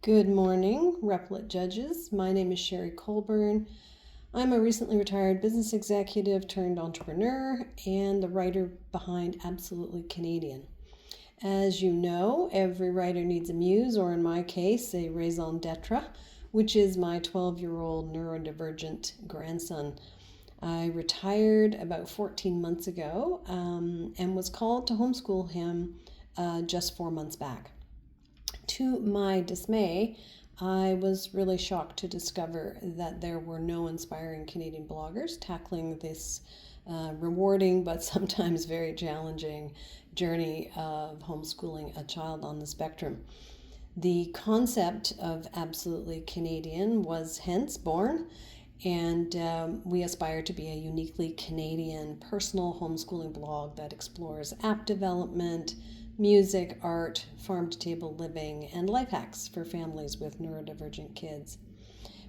Good morning, Replit judges. My name is Sherry Colburn. I'm a recently retired business executive turned entrepreneur and the writer behind Absolutely Canadian. As you know, every writer needs a muse, or in my case, a raison d'etre, which is my 12-year-old neurodivergent grandson. I retired about 14 months ago and was called to homeschool him just 4 months back. To my dismay, I was really shocked to discover that there were no inspiring Canadian bloggers tackling this rewarding but sometimes very challenging journey of homeschooling a child on the spectrum. The concept of Absolutely Canadian was hence born, and we aspire to be a uniquely Canadian personal homeschooling blog that explores app development, music, art, farm-to-table living, and life hacks for families with neurodivergent kids.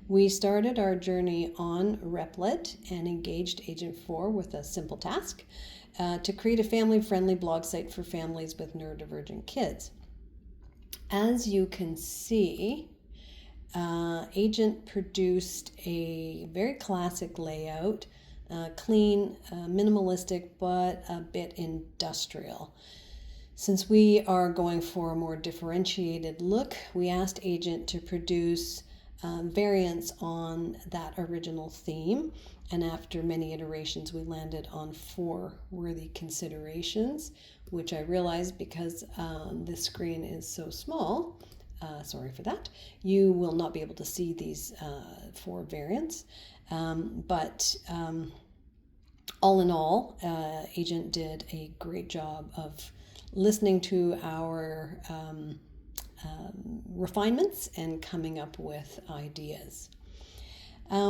We started our journey on Replit and engaged Agent 4 with a simple task to create a family-friendly blog site for families with neurodivergent kids. As you can see, Agent produced a very classic layout, clean, minimalistic, but a bit industrial. Since we are going for a more differentiated look, we asked Agent to produce variants on that original theme, and after many iterations, we landed on 4 worthy considerations, which I realized because this screen is so small, sorry for that, you will not be able to see these 4 variants, but all in all, Agent did a great job of listening to our refinements and coming up with ideas.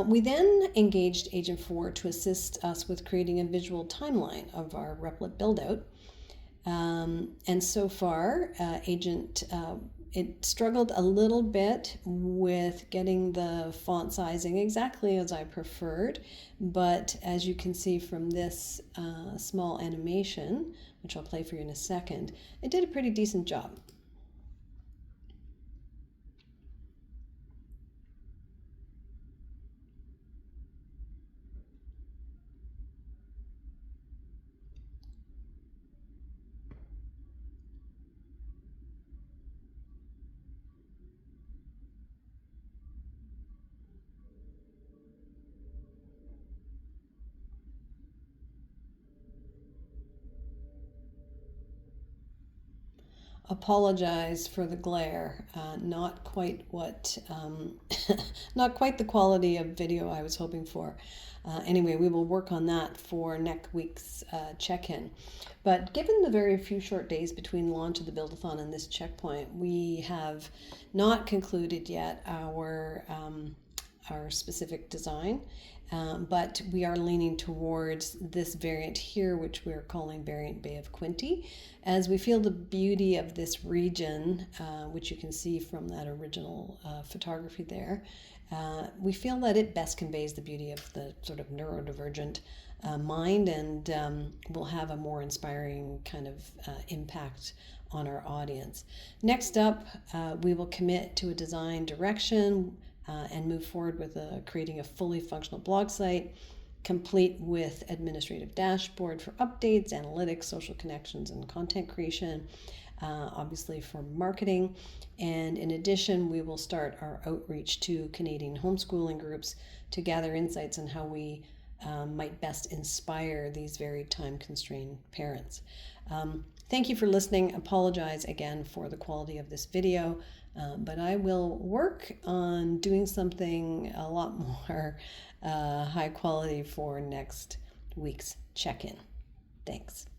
We then engaged Agent 4 to assist us with creating a visual timeline of our Replit build-out. And so far, Agent, it struggled a little bit with getting the font sizing exactly as I preferred, but as you can see from this small animation, which I'll play for you in a second, it did a pretty decent job. Apologize for the glare. Not quite what, not quite the quality of video I was hoping for. Anyway, we will work on that for next week's check-in. But given the very few short days between launch of the Buildathon and this checkpoint, we have not concluded yet our specific design. But we are leaning towards this variant here, which we're calling Variant Bay of Quinte, as we feel the beauty of this region, which you can see from that original photography there. We feel that it best conveys the beauty of the sort of neurodivergent mind, and will have a more inspiring kind of impact on our audience. Next up, we will commit to a design direction and move forward with creating a fully functional blog site, complete with administrative dashboard for updates, analytics, social connections, and content creation, obviously for marketing. And in addition, we will start our outreach to Canadian homeschooling groups to gather insights on how we might best inspire these very time-constrained parents. Thank you for listening. Apologize again for the quality of this video, but I will work on doing something a lot more high quality for next week's check-in. Thanks.